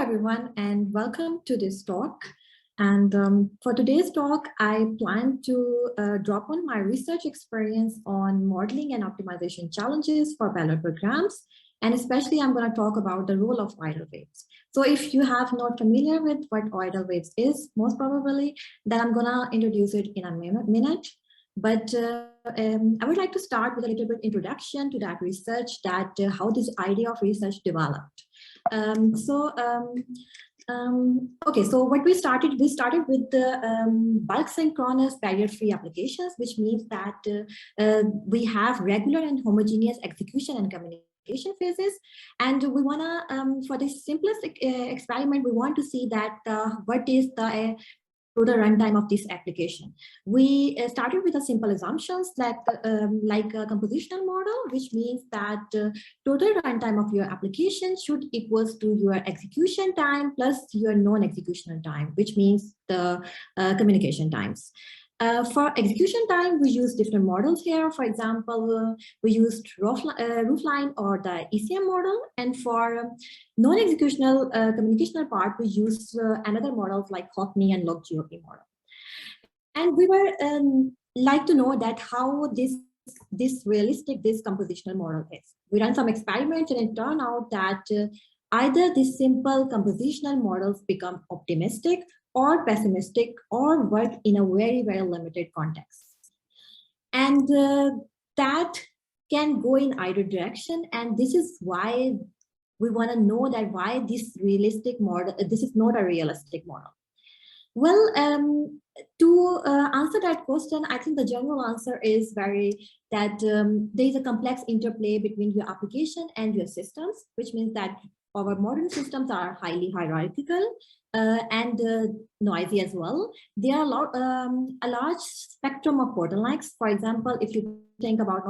everyone, and welcome to this talk. And for today's talk, I plan to drop on my research experience on modeling and optimization challenges for parallel programs. And especially, I'm going to talk about the role of idle waves. So if you have not familiar with what idle waves is, most probably, then I'm going to introduce it in a minute. But I would like to start with a little bit introduction to that research, that how this idea of research developed. Okay, so what we started with the bulk synchronous barrier-free applications, which means that we have regular and homogeneous execution and communication phases. And we want to, for this simplest experiment, we want to see that what is the total runtime of this application. We started with a simple assumptions like a compositional model, which means that total runtime of your application should equals to your execution time plus your non-executional time, which means the communication times. For execution time, we use different models here. For example, we used Roofline or the ECM model. And for non-executional communicational part, we use another models like Hockney and LogGOP model. And we were like to know that how this realistic this compositional model is. We ran some experiments and it turned out that either these simple compositional models become optimistic or pessimistic or work in a very, very limited context. And that can go in either direction. And this is why we want to know that why this realistic model, this is not a realistic model. Well, to answer that question, I think the general answer is that there is a complex interplay between your application and your systems, which means that our modern systems are highly hierarchical and noisy as well. There are a large spectrum of bottlenecks. For example, if you think about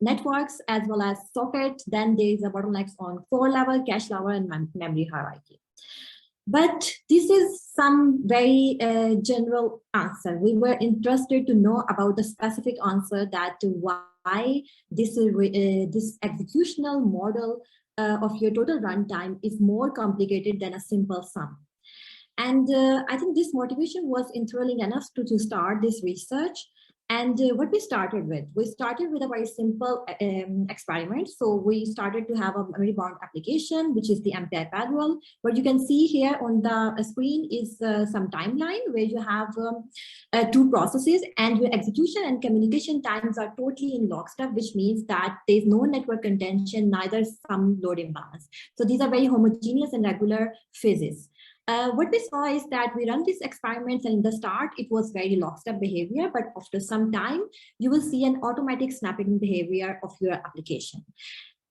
networks as well as sockets, then there is a bottlenecks on core level, cache level, and memory hierarchy. But this is some very general answer. We were interested to know about the specific answer that why this executional model of your total runtime is more complicated than a simple sum. And I think this motivation was enthralling enough to start this research. And what we started with a very simple experiment. So we started to have a memory bound application, which is the MPI parallel. What you can see here on the screen is some timeline where you have two processes and your execution and communication times are totally in lockstep, which means that there's no network contention, neither some load imbalance. So these are very homogeneous and regular phases. What we saw is that we run these experiments, and in the start, it was very lockstep behavior, but after some time, you will see an automatic snapping behavior of your application,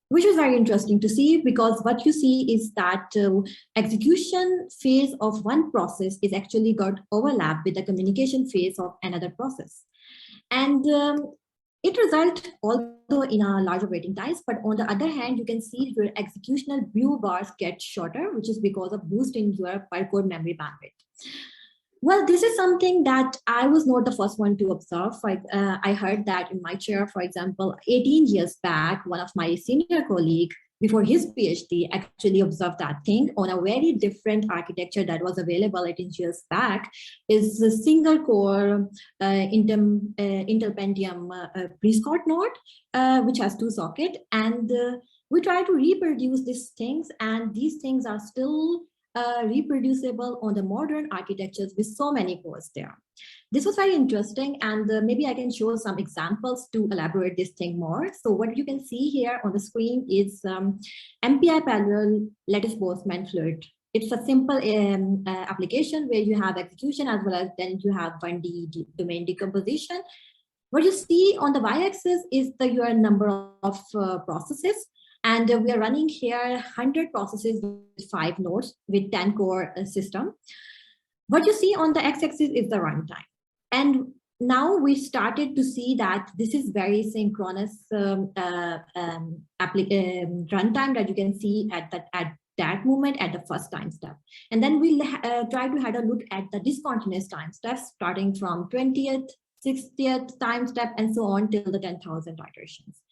which is very interesting to see, because what you see is that execution phase of one process is actually got overlap with the communication phase of another process. And it results although in a larger waiting times, but on the other hand, you can see your executional blue bars get shorter, which is because of boosting your per core memory bandwidth. Well, this is something that I was not the first one to observe. I heard that in my chair, for example, 18 years back, one of my senior colleagues, before his PhD, actually observed that thing on a very different architecture that was available 18 years back, is a single core Intel Pentium Prescott node, which has two sockets. And we try to reproduce these things, and these things are still reproducible on the modern architectures with so many cores there. This was very interesting, and maybe I can show some examples to elaborate this thing more. So what you can see here on the screen is MPI parallel lattice Boltzmann fluid. It's a simple application where you have execution as well as then you have 1D domain decomposition. What you see on the y-axis is your number of processes. And we are running here 100 processes with 5 nodes with 10 core system. What you see on the x-axis is the runtime. And now we started to see that this is very synchronous runtime that you can see at that moment at the first time step. And then we'll try to have a look at the discontinuous time steps starting from 20th, 60th time step and so on till the 10,000 iterations.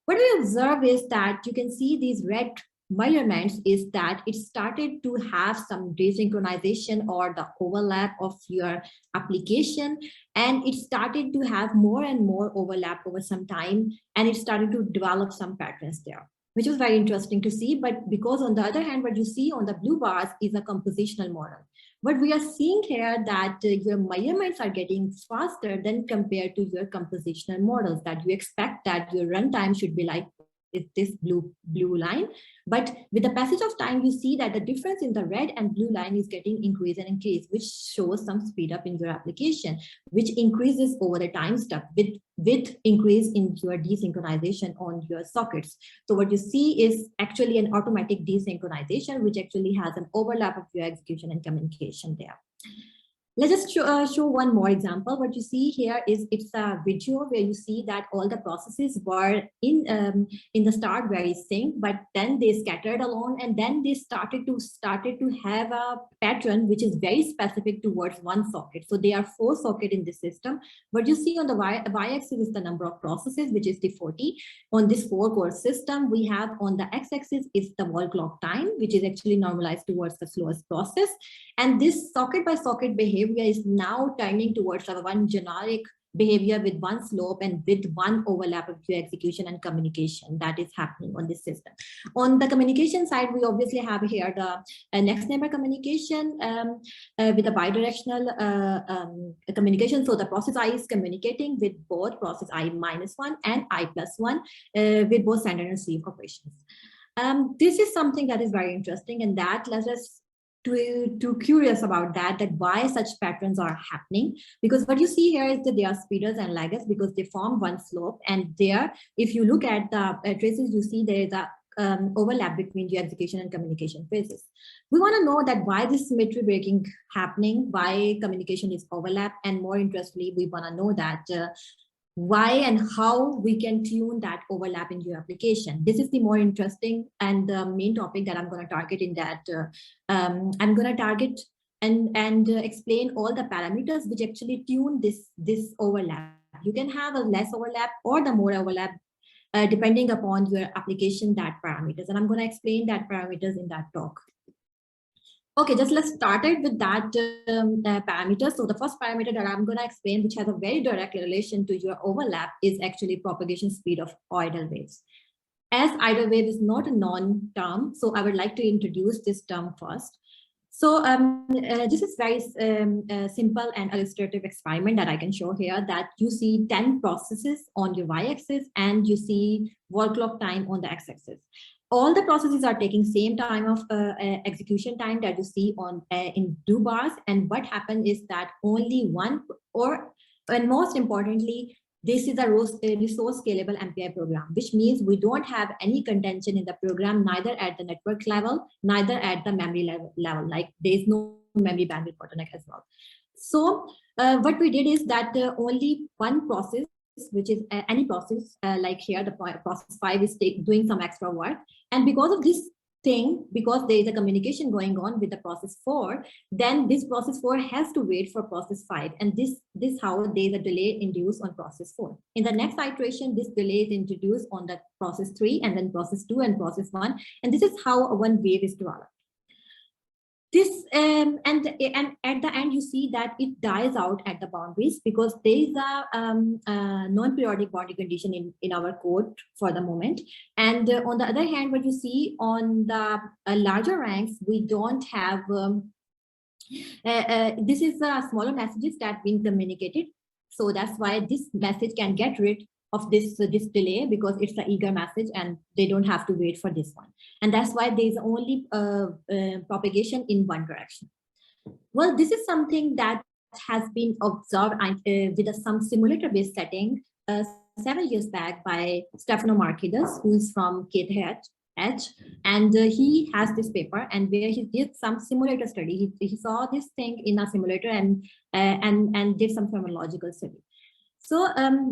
What we observe is that you can see these red measurements is that it started to have some desynchronization or the overlap of your application, and it started to have more and more overlap over some time, and it started to develop some patterns there, which was very interesting to see. But because on the other hand, what you see on the blue bars is a compositional model. What we are seeing here that your measurements are getting faster than compared to your compositional models, that you expect that your runtime should be like this blue line. But with the passage of time, you see that the difference in the red and blue line is getting increase and increase, which shows some speed up in your application, which increases over the time step with increase in your desynchronization on your sockets. So what you see is actually an automatic desynchronization, which actually has an overlap of your execution and communication there. Let's just show one more example. What you see here is it's a video where you see that all the processes were in the start very synced, but then they scattered along, and then they started to have a pattern which is very specific towards one socket. So there are 4 sockets in this system. What you see on the y-axis is the number of processes, which is the 40. On this 4-core system, we have on the x-axis is the wall clock time, which is actually normalized towards the slowest process. And this socket by socket behavior is now turning towards a one generic behavior with one slope and with one overlap of your execution and communication that is happening on this system. On the communication side, we obviously have here the next neighbor communication with a bidirectional communication. So the process I is communicating with both process I -1 and I +1 with both send and receive operations. This is something that is very interesting, and that lets us to curious about that why such patterns are happening. Because what you see here is that they are speeders and laggers because they form one slope, and there, if you look at the traces, you see there is a overlap between the execution and communication phases. We want to know that why this symmetry breaking happening, why communication is overlap, and more interestingly, we want to know that why and how we can tune that overlap in your application. This is the more interesting and the main topic that I'm going to target in that. I'm going to target and explain all the parameters which actually tune this overlap. You can have a less overlap or the more overlap depending upon your application that parameters. And I'm going to explain that parameters in that talk. Okay, just let's start it with that parameter. So the first parameter that I'm going to explain, which has a very direct relation to your overlap, is actually propagation speed of idle waves. As idle wave is not a non-term, so I would like to introduce this term first. So this is very simple and illustrative experiment that I can show here, that you see 10 processes on your y-axis and you see wall clock time on the x-axis. All the processes are taking same time of execution time that you see on in blue bars. And what happened is that only one, and most importantly, this is a resource scalable MPI program, which means we don't have any contention in the program, neither at the network level, neither at the memory level. Like there is no memory bandwidth bottleneck as well. So what we did is that only one process, which is any process, like here, the process 5 is doing some extra work. And because of this thing, because there is a communication going on with the process 4, then this process 4 has to wait for process 5. And this how there is a delay induced on process 4. In the next iteration, this delay is introduced on the process 3 and then process 2 and process 1. And this is how one wave is developed. This and at the end, you see that it dies out at the boundaries because there is a non-periodic boundary condition in our code for the moment. And on the other hand, what you see on the larger ranks, we don't have, this is smaller messages that being communicated. So that's why this message can get rid of this delay, because it's an eager message and they don't have to wait for this one. And that's why there's only propagation in one direction. Well, this is something that has been observed with some simulator-based setting 7 years back by Stefano Markides, who is from KTH. And he has this paper, and where he did some simulator study. He saw this thing in a simulator and did some phenomenological study. So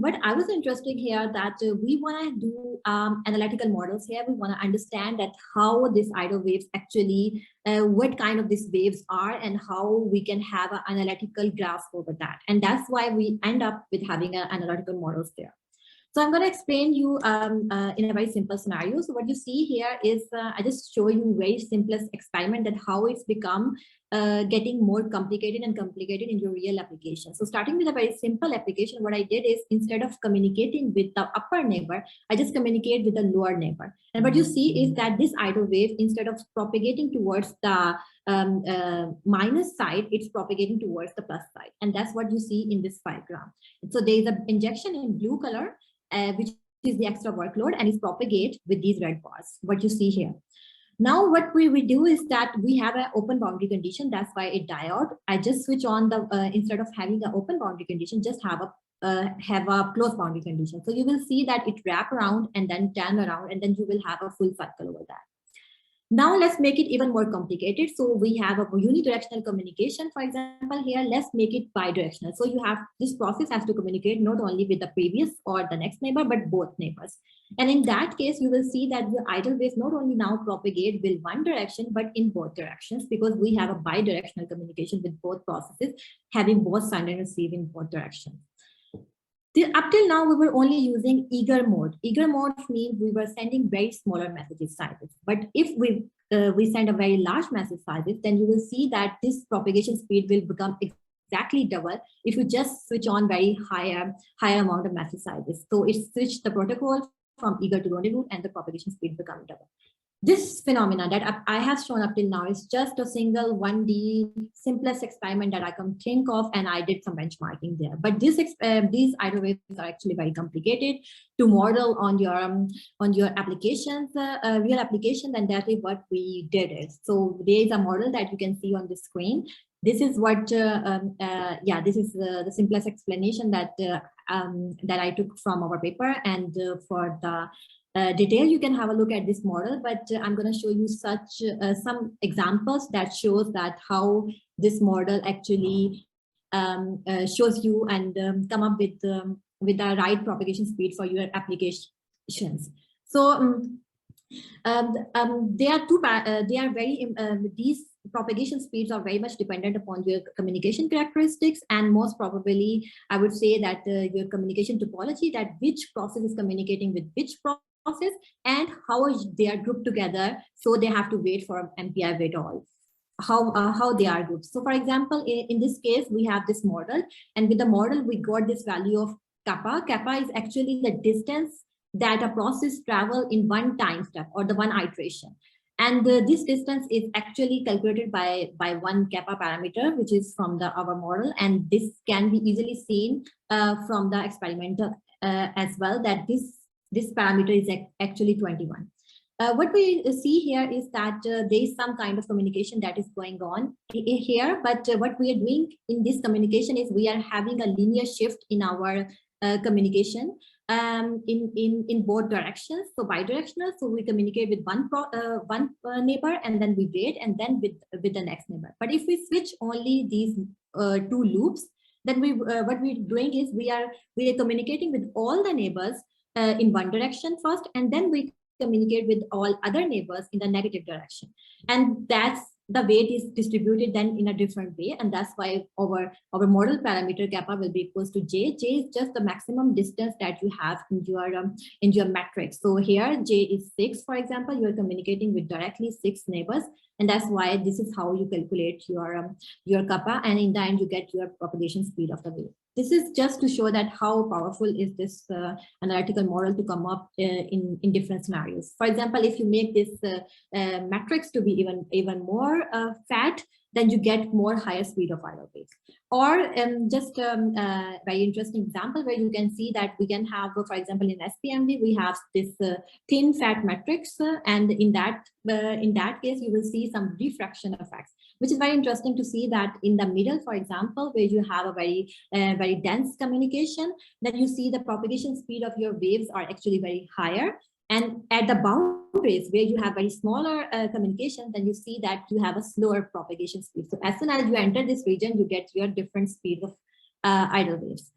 what I was interested here that we want to do analytical models here. We want to understand that how these idle waves actually, what kind of these waves are and how we can have an analytical grasp over that. And that's why we end up with having analytical models there. So I'm going to explain you in a very simple scenario. So what you see here is I just show you very simplest experiment that how it's become getting more complicated and complicated in your real application. So starting with a very simple application, what I did is instead of communicating with the upper neighbor, I just communicate with the lower neighbor. And what you see is that this idle wave, instead of propagating towards the minus side, it's propagating towards the plus side. And that's what you see in this diagram. So there is an injection in blue color, which is the extra workload, and is propagate with these red bars, what you see here. Now what we do is that we have an open boundary condition. That's why it die out. I just switch on the, instead of having an open boundary condition, just have a closed boundary condition. So you will see that it wrap around and then turn around, and then you will have a full cycle over that. Now let's make it even more complicated. So we have a unidirectional communication, for example, here, let's make it bidirectional. So you have, this process has to communicate not only with the previous or the next neighbor, but both neighbors. And in that case, you will see that the idle waves not only now propagate with one direction, but in both directions, because we have a bidirectional communication with both processes, having both send and receive in both directions. Up till now, we were only using eager mode. Eager mode means we were sending very smaller messages sizes. But if we send a very large message sizes, then you will see that this propagation speed will become exactly double if you just switch on very higher amount of message sizes. So it switched the protocol from eager to rendezvous, and the propagation speed become double. This phenomena that I have shown up till now is just a single 1D simplest experiment that I can think of, and I did some benchmarking there. But these idle waves are actually very complicated to model on your applications, real application, and that is what we did is. So there is a model that you can see on the screen. This is what, this is the simplest explanation that that I took from our paper, and for the detail, you can have a look at this model, but I'm going to show you such some examples that shows that how this model actually shows you and come up with the right propagation speed for your applications. So they are very these propagation speeds are very much dependent upon your communication characteristics, and most probably I would say that your communication topology, that which process is communicating with which process and how they are grouped together. So they have to wait for MPI wait all, how they are grouped. So for example, in this case, we have this model, and with the model, we got this value of kappa. Kappa is actually the distance that a process travel in one time step or the one iteration. And this distance is actually calculated by one kappa parameter, which is from our model. And this can be easily seen from the experimental as well, that this parameter is actually 21. What we see here is that there is some kind of communication that is going on here, but what we are doing in this communication is we are having a linear shift in our communication in both directions. So bidirectional, so we communicate with one neighbor, and then we wait, and then with the next neighbor. But if we switch only these two loops, then what we're doing is we are communicating with all the neighbors in one direction first, and then we communicate with all other neighbors in the negative direction. And that's the weight is distributed then in a different way, and that's why our model parameter kappa will be equals to j. J is just the maximum distance that you have in your matrix. So here j is 6, for example. You are communicating with directly 6 neighbors, and that's why this is how you calculate your kappa, and in the end you get your propagation speed of the wave. This is just to show that how powerful is this analytical model to come up in different scenarios. For example, if you make this matrix to be even more fat, then you get more higher speed of idle waves. Or just a very interesting example where you can see that we can have, for example, in SPMD, we have this thin fat matrix, and in that case, you will see some diffraction effects, which is very interesting to see that in the middle, for example, where you have a very dense communication, then you see the propagation speed of your waves are actually very higher. And at the boundaries where you have very smaller communication, then you see that you have a slower propagation speed. So as soon as you enter this region, you get your different speed of idle waves.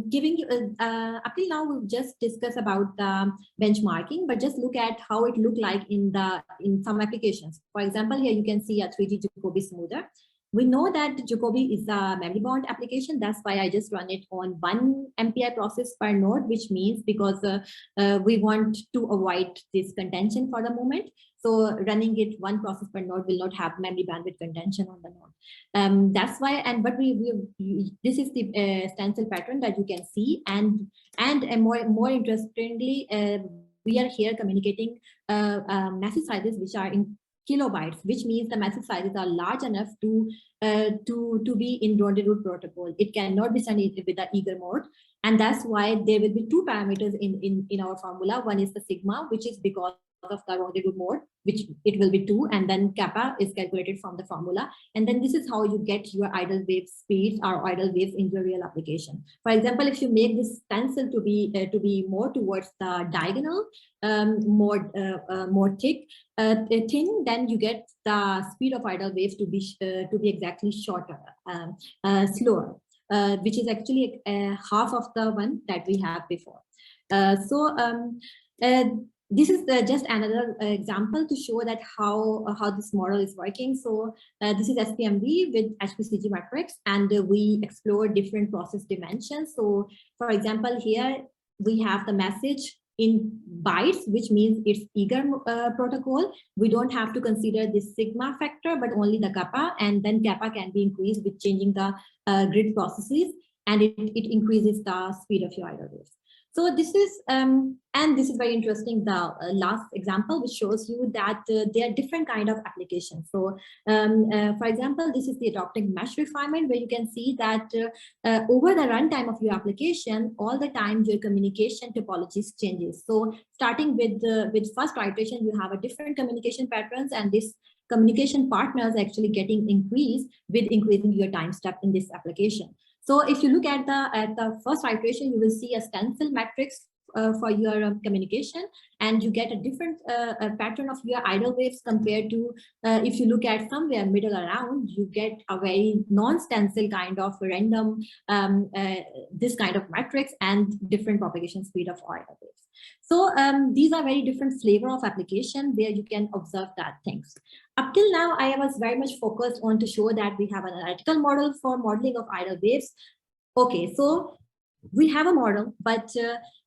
Giving you up till now, we've just discussed about the benchmarking, but just look at how it looked like in some applications. For example, here you can see a 3G Jacobi smoother. We know that Jacobi is a memory bound application. That's why I just run it on 1 MPI process per node, which means because we want to avoid this contention for the moment. So running it 1 process per node will not have memory bandwidth contention on the node. That's why, but this is the stencil pattern that you can see, and more interestingly, we are here communicating message sizes which are in kilobytes, which means the message sizes are large enough to be in rendezvous protocol. It cannot be sent with the eager mode, and that's why there will be 2 parameters in our formula. One is the sigma, which is because of the rendezvous mode, which it will be 2, and then kappa is calculated from the formula, and then this is how you get your idle wave speeds or idle waves in your real application. For example, if you make this stencil to be more towards the diagonal, more thick, thin, then you get the speed of idle waves to be exactly shorter, slower, which is actually half of the one that we have before. This is just another example to show that how this model is working. So this is SPMV with Hpcg matrix, and we explore different process dimensions. So for example, here we have the message in bytes, which means it's eager protocol. We don't have to consider this sigma factor, but only the kappa, and then kappa can be increased with changing the grid processes, and it increases the speed of your idle waves. So this is, and this is very interesting, the last example, which shows you that there are different kind of applications. So for example, this is the adopting mesh refinement, where you can see that over the runtime of your application, all the time your communication topologies changes. So starting with first iteration, you have a different communication patterns, and this communication partners actually getting increased with increasing your time step in this application. So if you look at the first iteration, you will see a stencil matrix for your communication, and you get a different pattern of your idle waves compared to if you look at somewhere middle around, you get a very non-stencil kind of random this kind of matrix and different propagation speed of idle waves. So these are very different flavor of application where you can observe that things. Up till now, I was very much focused on to show that we have an analytical model for modeling of idle waves. Okay, so we have a model, but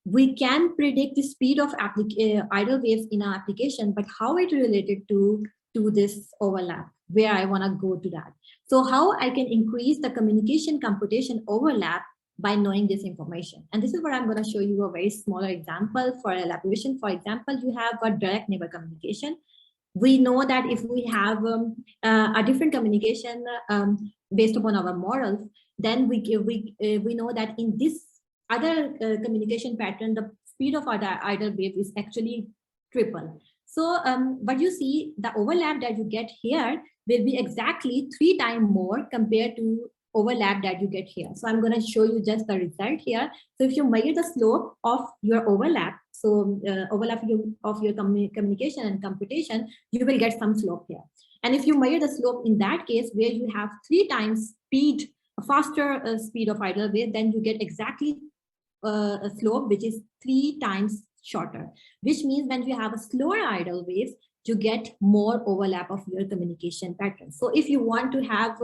we can predict the speed of idle waves in our application, but how it related to this overlap, where I want to go to that. So how I can increase the communication computation overlap by knowing this information. And this is what I'm going to show you a very smaller example for elaboration. For example, you have a direct neighbor communication. We know that if we have a different communication based upon our models, then we know that in this other communication pattern, the speed of our idle wave is actually triple. So but you see the overlap that you get here will be exactly 3 times more compared to overlap that you get here. So I'm going to show you just the result here. So if you measure the slope of your overlap, so overlap of your communication and computation, you will get some slope here. And if you measure the slope in that case, where you have 3 times speed, a faster speed of idle wave, then you get exactly a slope which is 3 times shorter, which means when you have a slower idle wave, you get more overlap of your communication patterns. So if you want to have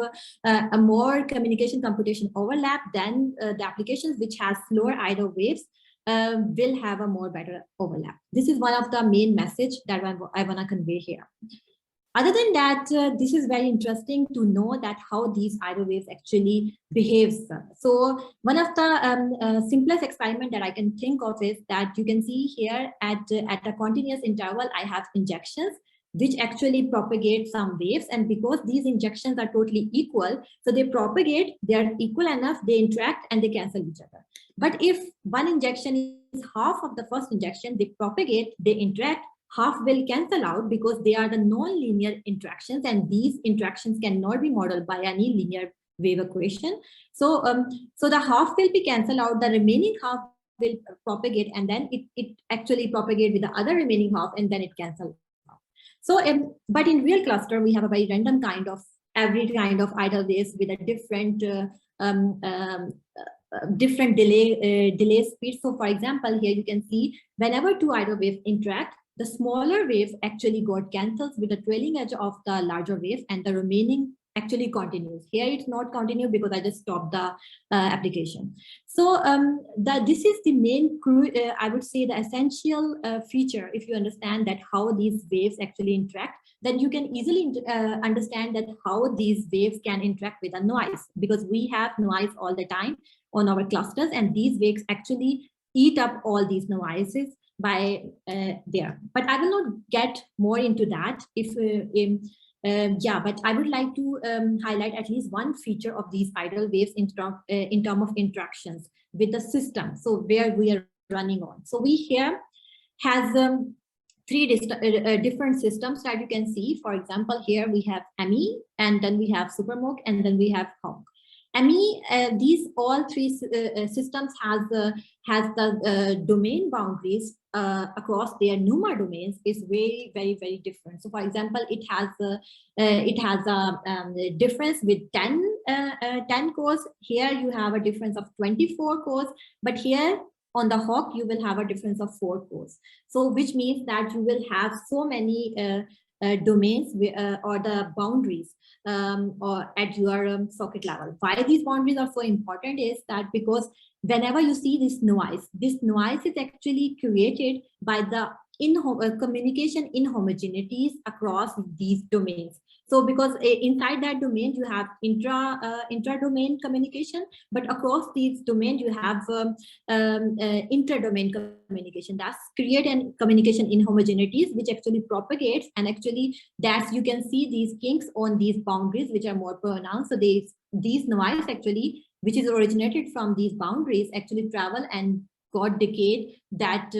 a more communication computation overlap, then the applications which has slower idle waves will have a more better overlap. This is one of the main message that I want to convey here. Other than that, this is very interesting to know that how these idle waves actually behaves. So one of the simplest experiment that I can think of is that you can see here at a continuous interval, I have injections which actually propagate some waves, and because these injections are totally equal, so they propagate, they are equal enough, they interact and they cancel each other. But if one injection is half of the first injection, they propagate, they interact, half will cancel out because they are the non-linear interactions, and these interactions cannot be modeled by any linear wave equation. So so the half will be cancelled out, the remaining half will propagate, and then it actually propagate with the other remaining half, and then it cancels out. So but in real cluster, we have a very random kind of every kind of idle waves with a different different delay speed. So for example, here you can see whenever 2 idle waves interact, the smaller wave actually got cancels with the trailing edge of the larger wave, and the remaining actually continues. Here it's not continue because I just stopped the application. So this is the main, I would say, the essential feature. If you understand that how these waves actually interact, then you can easily understand that how these waves can interact with a noise, because we have noise all the time on our clusters, and these waves actually eat up all these noises by there. But I will not get more into that. But I would like to highlight at least one feature of these tidal waves in terms of interactions with the system. So where we are running on. So we here has three different systems that you can see. For example, here we have ME, and then we have SuperMOC, and then we have HOC. ME, these all three systems has the domain boundaries across their NUMA domains is very, very, very different. So, for example, it has a difference with 10 cores. Here you have a difference of 24 cores, but here on the HOC you will have a difference of 4 cores. So, which means that you will have so many domains or the boundaries or at your socket level. Why these boundaries are so important is that because whenever you see this noise is actually created by the communication inhomogeneities across these domains. So because inside that domain you have intra-domain communication, but across these domains you have inter-domain communication. That's create an communication inhomogeneities which actually propagates, and actually that's you can see these kinks on these boundaries which are more pronounced. So these noise actually, which is originated from these boundaries, actually travel and got decayed that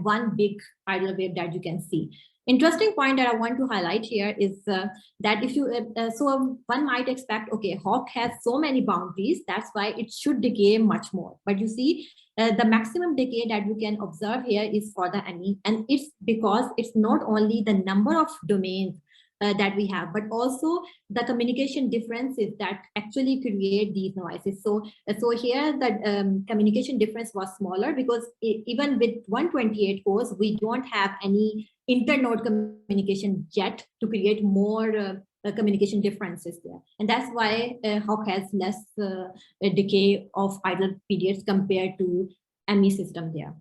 one big tidal wave that you can see. Interesting point that I want to highlight here is that if you, so one might expect, okay, HOC has so many boundaries, that's why it should decay much more. But you see, the maximum decay that you can observe here is for the ME, and it's because it's not only the number of domains that we have, but also the communication differences that actually create these noises. So here the communication difference was smaller because even with 128 cores, we don't have any internode communication yet to create more communication differences there. And that's why HOC has less decay of idle periods compared to ME system there.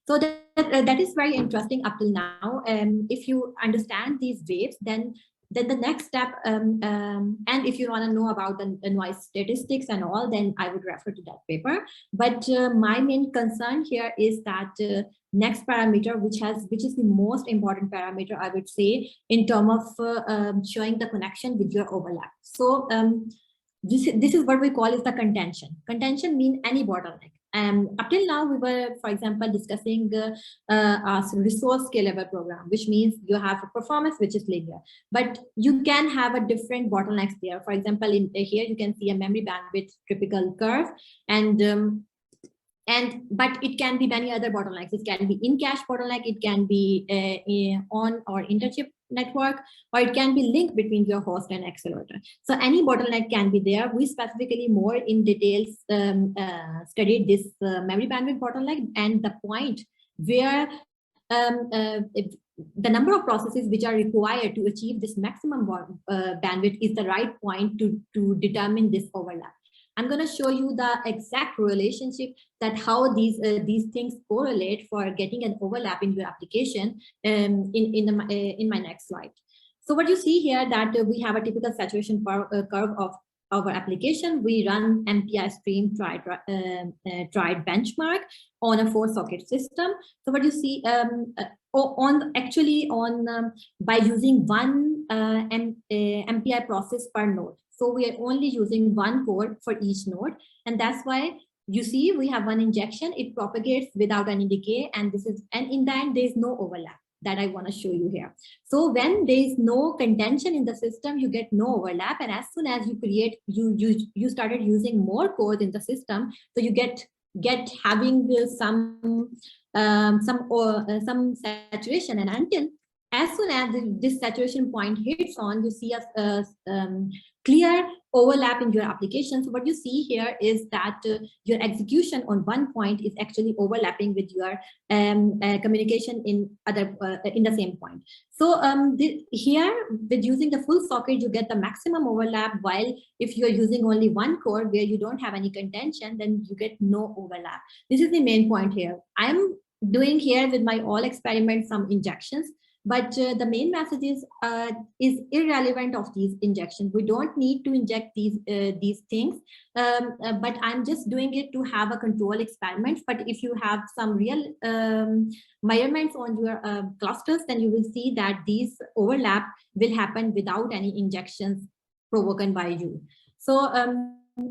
So that is very interesting up till now. If you understand these waves, then the next step, and if you want to know about the noise statistics and all, then I would refer to that paper. But my main concern here is that next parameter, which is the most important parameter, I would say, in terms of showing the connection with your overlap. So this is what we call is the contention. Contention means any bottleneck. Up till now, we were, for example, discussing a resource scalable program, which means you have a performance which is linear, but you can have a different bottlenecks there. For example, in here you can see a memory bandwidth typical curve, but it can be many other bottlenecks. It can be in-cache bottleneck, it can be on or interchip network, or it can be linked between your host and accelerator. So any bottleneck can be there. We specifically more in details studied this memory bandwidth bottleneck, and the point where the number of processes which are required to achieve this maximum bandwidth is the right point to determine this overlap. I'm going to show you the exact relationship that how these things correlate for getting an overlap in your application in my next slide. So what you see here that we have a typical saturation curve of our application. We run MPI stream tried benchmark on a 4-socket system. So what you see by using one MPI process per node. So we are only using one core for each node, and that's why you see we have one injection. It propagates without any decay, and in the end there is no overlap that I want to show you here. So when there is no contention in the system, you get no overlap, and as soon as you create, you started using more cores in the system, so you get having some saturation, and until as soon as this saturation point hits on, you see a clear overlap in your application. So what you see here is that your execution on one point is actually overlapping with your communication in the same point. So here with using the full socket, you get the maximum overlap, while if you're using only one core where you don't have any contention, then you get no overlap. This is the main point here. I'm doing here with my all experiments some injections, but the main message is irrelevant of these injections. We don't need to inject these things, but I'm just doing it to have a control experiment. But if you have some real measurements on your clusters, then you will see that these overlap will happen without any injections provoked by you. So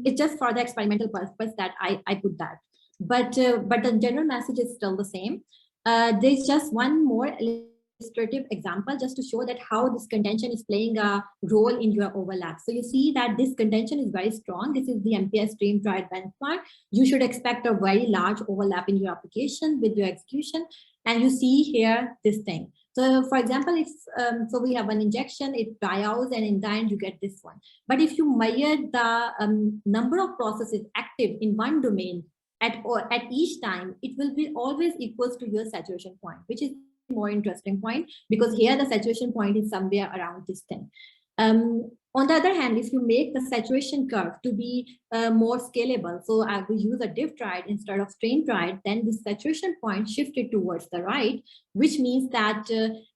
it's just for the experimental purpose that I put that. But the general message is still the same. There's just one more illustrative example just to show that how this contention is playing a role in your overlap. So you see that this contention is very strong. This is the MPS stream tried benchmark. You should expect a very large overlap in your application with your execution. And you see here this thing. So for example, if so we have an injection, it die out, and in the end you get this one. But if you measure the number of processes active in one domain at each time, it will be always equals to your saturation point, which is the more interesting point, because here the saturation point is somewhere around this thing. On the other hand, if you make the saturation curve to be more scalable, so I will use a diff triad instead of strain triad, then the saturation point shifted towards the right, which means that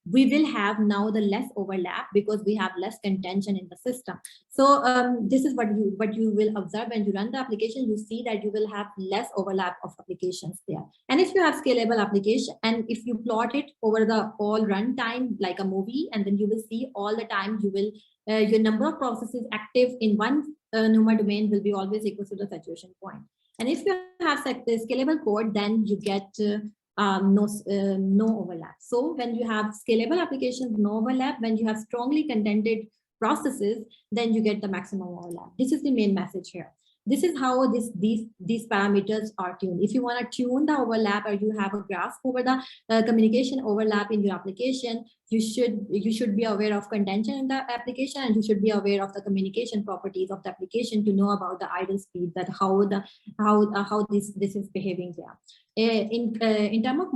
we will have now the less overlap because we have less contention in the system. So this is what you will observe when you run the application. You see that you will have less overlap of applications there. And if you have scalable application, and if you plot it over the all runtime like a movie, and then you will see all the time you will your number of processes active in one NUMA domain will be always equal to the saturation point. And if you have the scalable code, then you get no overlap. So when you have scalable applications, no overlap. When you have strongly contented processes, then you get the maximum overlap. This is the main message here. This is how these parameters are tuned. If you want to tune the overlap, or you have a graph over the communication overlap in your application, you should be aware of contention in the application, and you should be aware of the communication properties of the application to know about the idle speed, that how this is behaving there. In terms of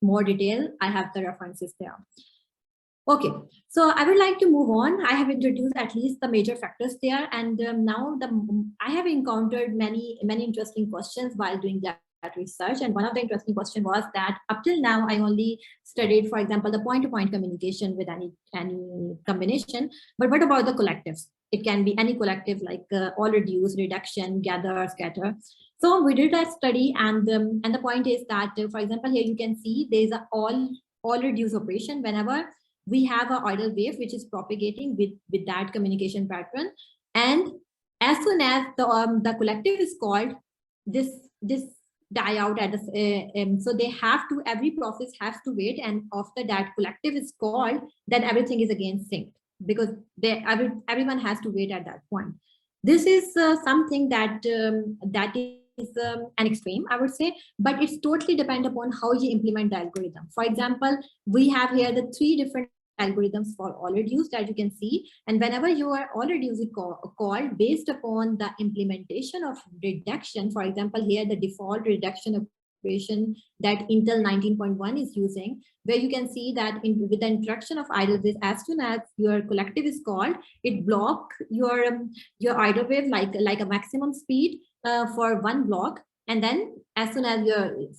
more detail, I have the references there. Okay, so I would like to move on. I have introduced at least the major factors there, and now I have encountered many interesting questions while doing that research. And one of the interesting questions was that up till now I only studied, for example, the point-to-point communication with any combination. But what about the collectives? It can be any collective, like all reduce, reduction, gather, scatter. So we did that study, and the point is that, for example, here you can see there's a all reduce operation whenever we have an idle wave which is propagating with that communication pattern, and as soon as the collective is called, this die out at the so they have to, every process has to wait, and after that collective is called, then everything is again synced, because everyone has to wait at that point. This is something that is an extreme, I would say, but it's totally depend upon how you implement the algorithm. For example, we have here the 3 different algorithms for all reduced, as you can see, and whenever you are all reduced called based upon the implementation of reduction, for example, here the default reduction operation that Intel 19.1 is using, where you can see that with the introduction of idle wave, as soon as your collective is called, it block your idle wave like a maximum speed for one block, and then as soon as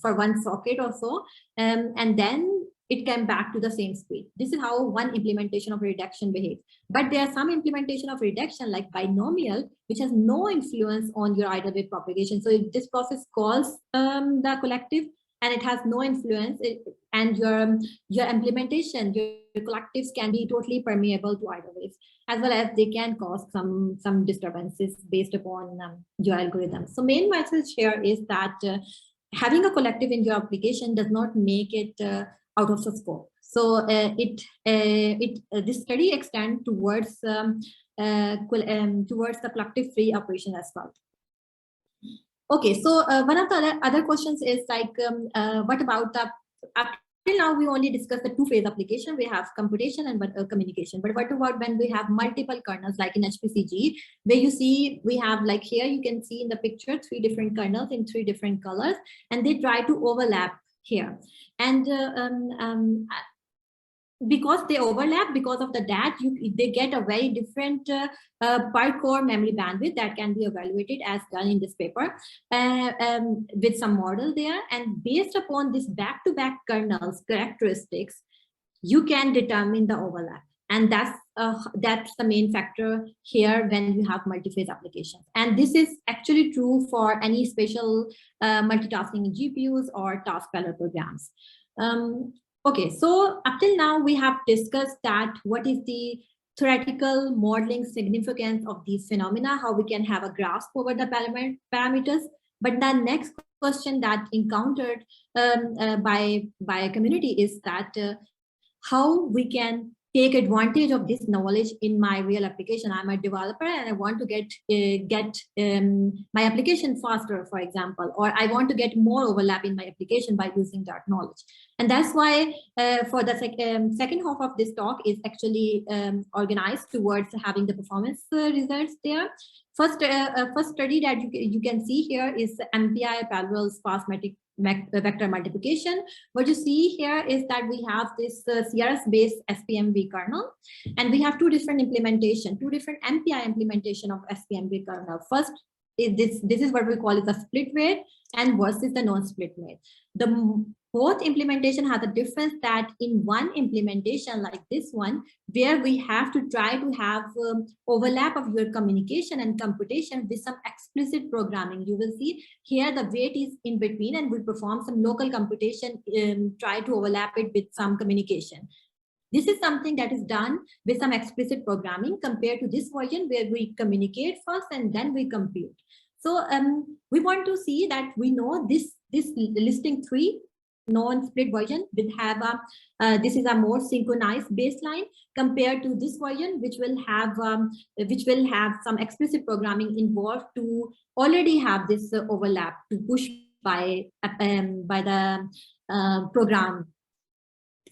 for one socket or so, and then it came back to the same speed. This is how one implementation of reduction behaves. But there are some implementation of reduction like binomial, which has no influence on your idle wave propagation. So if this process calls the collective and it has no influence, and your implementation, your collectives can be totally permeable to idle waves, as well as they can cause some disturbances based upon your algorithm. So main message here is that having a collective in your application does not make it out of the scope. So this study extends towards the collective free operation as well. Okay, so one of the other questions is like, what about the after now we only discuss the two-phase application. We have computation and communication. But what about when we have multiple kernels, like in Hpcg, where you see we have, like here you can see in the picture 3 different kernels in 3 different colors, and they try to overlap here. And because they overlap, because of that, they get a very different per core memory bandwidth that can be evaluated as done in this paper with some model there. And based upon this back-to-back kernels characteristics, you can determine the overlap. And that's the main factor here when you have multi-phase applications. And this is actually true for any special multitasking in GPUs or task parallel programs. Okay, so up till now we have discussed that what is the theoretical modeling significance of these phenomena, how we can have a grasp over the parameters. But the next question that encountered by a community is that how we can take advantage of this knowledge in my real application. I'm a developer and I want to get my application faster, for example, or I want to get more overlap in my application by using that knowledge. And that's why for the second half of this talk is actually organized towards having the performance results there. First study that you can see here is MPI parallel sparse vector multiplication. What you see here is that we have this CRS-based SPMV kernel, and we have 2 different implementation, 2 different MPI implementation of SPMV kernel. First is this is what we call it the split weight and versus the non-split weight. Both implementation has a difference that in one implementation like this one, where we have to try to have overlap of your communication and computation with some explicit programming. You will see here the weight is in between, and we perform some local computation, try to overlap it with some communication. This is something that is done with some explicit programming compared to this version where we communicate first and then we compute. So we want to see that we know this listing 3 non-split version will have a this is a more synchronized baseline compared to this version, which will have some explicit programming involved to already have this overlap to push by the program.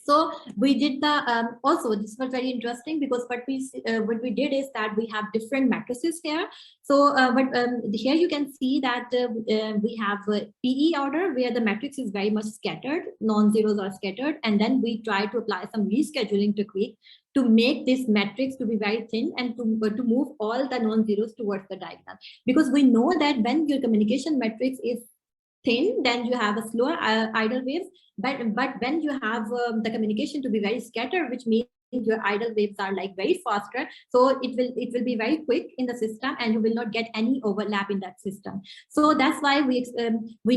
So we did the also this was very interesting because what we did is that we have different matrices here. So here you can see that we have a PE order where the matrix is very much scattered, non-zeros are scattered, and then we try to apply some rescheduling technique to make this matrix to be very thin and to move all the non-zeros towards the diagonal. Because we know that when your communication matrix is thin, then you have a slower idle waves. But when you have the communication to be very scattered, which means your idle waves are like very faster, so it will be very quick in the system, and you will not get any overlap in that system. So that's why we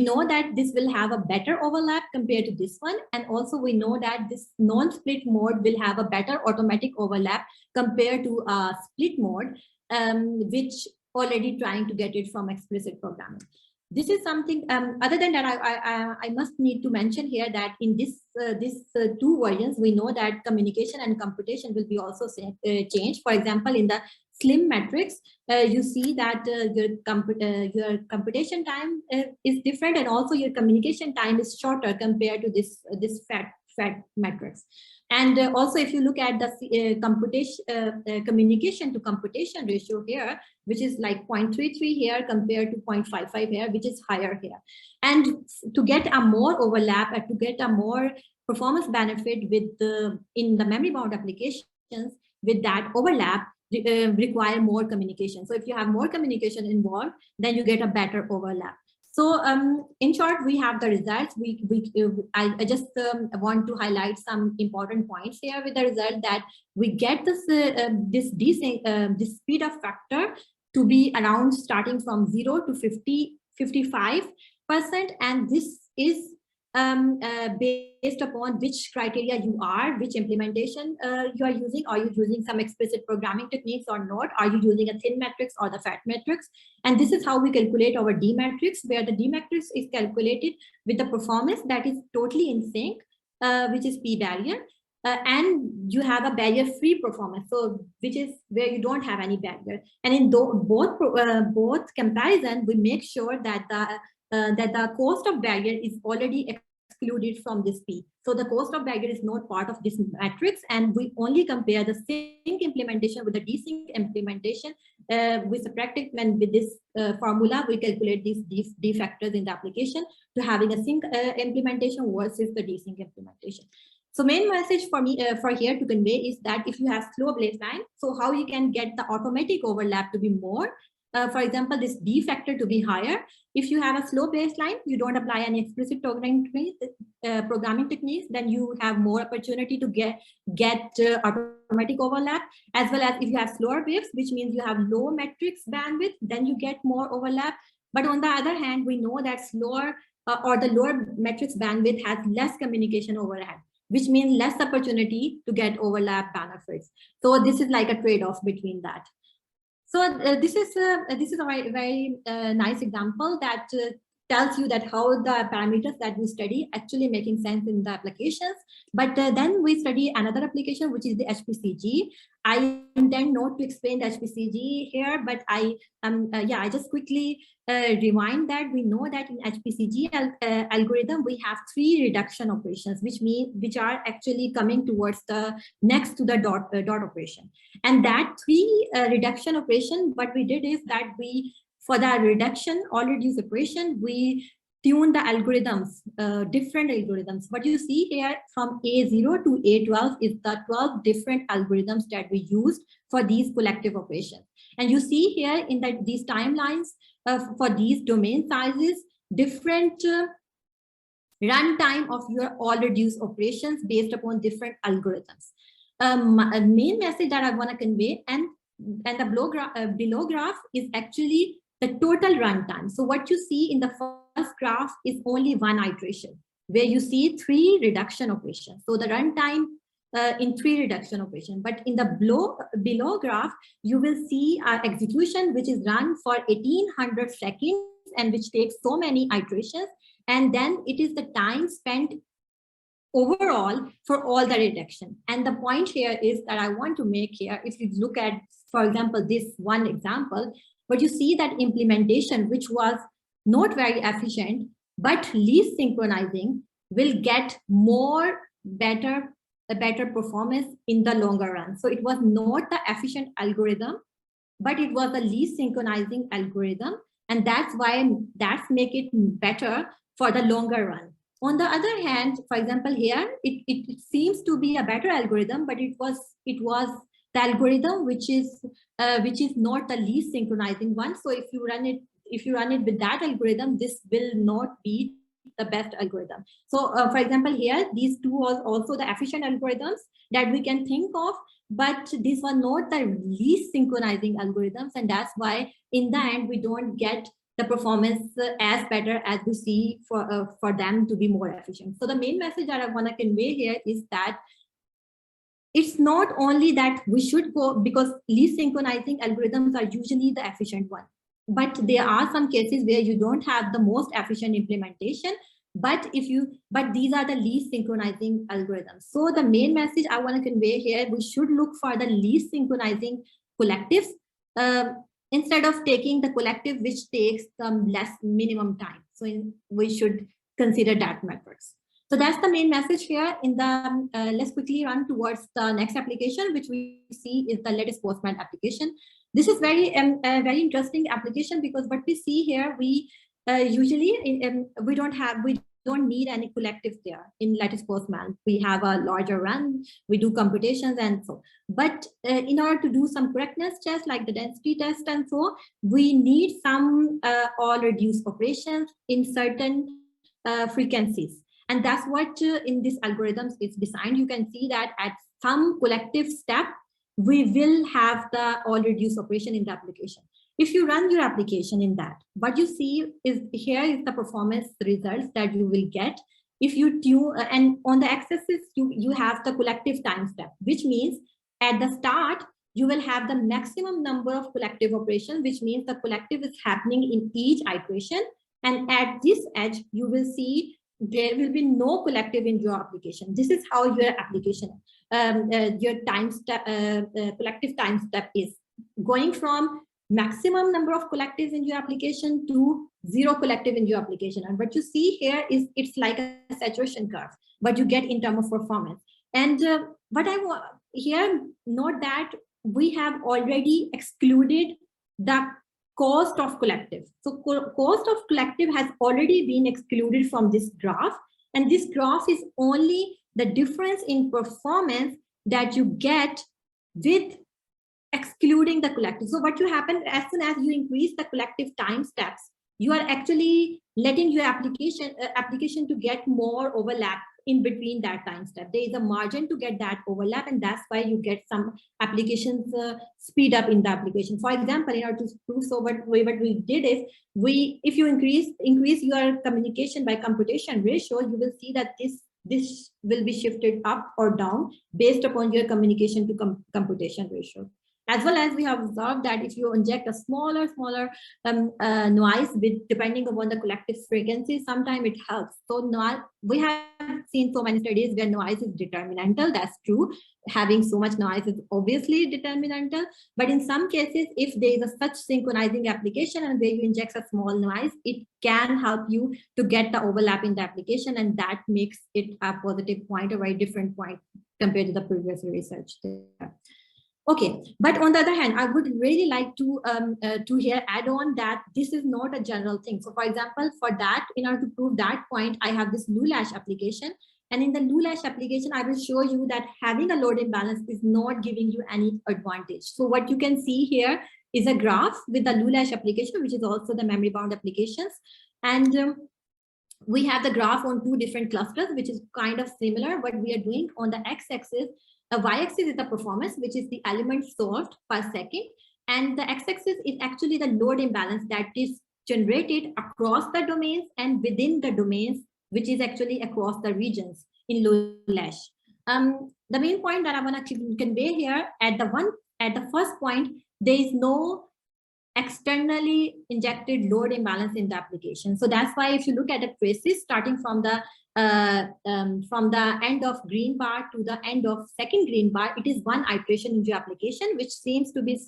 know that this will have a better overlap compared to this one, and also we know that this non-split mode will have a better automatic overlap compared to a split mode, which already trying to get it from explicit programming. This is something other than that I must need to mention here that in this 2 versions, we know that communication and computation will be also changed. For example, in the slim matrix, you see that your computation time is different, and also your communication time is shorter compared to this fat matrix. And also, if you look at the communication to computation ratio here, which is like 0.33 here compared to 0.55 here, which is higher here. And to get a more overlap and to get a more performance benefit with in the memory bound applications, with that overlap require more communication. So if you have more communication involved, then you get a better overlap. So in short, we have the results. I just want to highlight some important points here with the result that we get this speed of factor to be around starting from 0 to 55%, and this is based upon which criteria you are, which implementation you are using. Are you using some explicit programming techniques or not? Are you using a thin matrix or the fat matrix? And this is how we calculate our D matrix, where the D matrix is calculated with the performance that is totally in sync, which is P barrier. And you have a barrier-free performance, so which is where you don't have any barrier. And in both comparison, we make sure that the cost of barrier is already excluded from this P. So the cost of barrier is not part of this matrix, and we only compare the sync implementation with the desync implementation. We subtract it, and with this formula, we calculate these D factors in the application to having a sync implementation versus the desync implementation. So main message for me for here to convey is that if you have slow baseline, so how you can get the automatic overlap to be more. For example, this D factor to be higher. If you have a slow baseline, you don't apply any explicit programming techniques, then you have more opportunity to get automatic overlap, as well as if you have slower waves, which means you have low matrix bandwidth, then you get more overlap. But on the other hand, we know that slower or the lower matrix bandwidth has less communication overhead, which means less opportunity to get overlap benefits. So this is like a trade-off between that. So this is a very nice example that tells you that how the parameters that we study actually making sense in the applications. But then we study another application, which is the Hpcg. I intend not to explain the Hpcg here, but I just quickly remind that we know that in Hpcg algorithm we have 3 reduction operations, which are actually coming towards the next to the dot operation. And that 3 reduction operation, what we did is that for the reduction or reduce operation, we tune the algorithms, different algorithms. What you see here from A0 to A12 is the 12 different algorithms that we used for these collective operations. And you see here in these timelines for these domain sizes, different runtime of your all reduce operations based upon different algorithms. A main message that I want to convey and the below graph is actually the total runtime. So what you see in the first graph is only 1 iteration, where you see 3 reduction operations. So the runtime in 3 reduction operations. But in the below graph, you will see our execution, which is run for 1800 seconds and which takes so many iterations. And then it is the time spent overall for all the reduction. And the point here is that I want to make here, if you look at, for example, this one example, but you see that implementation, which was not very efficient, but least synchronizing, will get a better performance in the longer run. So it was not the efficient algorithm, but it was the least synchronizing algorithm. And that's why that's make it better for the longer run. On the other hand, for example, here, it seems to be a better algorithm, but it was the algorithm which is not the least synchronizing one. So if you run it with that algorithm, this will not be the best algorithm. So for example, here, these two are also the efficient algorithms that we can think of, but these were not the least synchronizing algorithms. And that's why in the end, we don't get the performance as better as we see for them to be more efficient. So the main message that I want to convey here is that it's not only that we should go, because least synchronizing algorithms are usually the efficient one, but there are some cases where you don't have the most efficient implementation, but these are the least synchronizing algorithms. So the main message I want to convey here, we should look for the least synchronizing collectives instead of taking the collective which takes some less minimum time. So we should consider that metrics. So that's the main message here. In the let's quickly run towards the next application, which we see is the lattice postman application. This is very interesting application, because what we see here, we usually we don't need any collectives there in lattice postman. We have a larger run, we do computations and so. But in order to do some correctness tests like the density test and so, we need some all reduce operations in certain frequencies. And that's what in this algorithms is designed. You can see that at some collective step, we will have the all reduce operation in the application. If you run your application in that, what you see is here is the performance results that you will get. If you tune, and on the x-axis, you have the collective time step, which means at the start, you will have the maximum number of collective operations, which means the collective is happening in each iteration. And at this edge, you will see there will be no collective in your application. This is how your application, your time step, collective time step is going from maximum number of collectives in your application to zero collective in your application. And what you see here is it's like a saturation curve, what you get in terms of performance. And what I want here, note that we have already excluded the cost of collective. So cost of collective has already been excluded from this graph. And this graph is only the difference in performance that you get with excluding the collective. So what will happen as soon as you increase the collective time steps, you are actually letting your application to get more overlap in between that time step. There is a margin to get that overlap, and that's why you get some applications speed up in the application. For example, in order to prove, so what we did is, if you increase your communication by computation ratio, you will see that this will be shifted up or down based upon your communication to computation ratio. As well as we have observed that if you inject a smaller noise depending upon the collective frequency, sometimes it helps. So now we have seen so many studies where noise is determinantal. That's true. Having so much noise is obviously determinantal. But in some cases, if there is a such synchronizing application and where you inject a small noise, it can help you to get the overlap in the application, and that makes it a positive point, a very different point compared to the previous research there. Okay, but on the other hand, I would really like to here add on that this is not a general thing. So for example, for that, in order to prove that point, I have this Lulash application. And in the Lulash application, I will show you that having a load imbalance is not giving you any advantage. So what you can see here is a graph with the Lulash application, which is also the memory bound applications. And we have the graph on two different clusters, which is kind of similar. What we are doing on the x-axis, y-axis is the performance, which is the elements solved per second. And the x-axis is actually the load imbalance that is generated across the domains and within the domains, which is actually across the regions in Lulash. The main point that I want to convey here at the first point, there is no externally injected load imbalance in the application. So that's why if you look at the traces starting from the end of green bar to the end of second green bar, it is one iteration in your application, which seems to be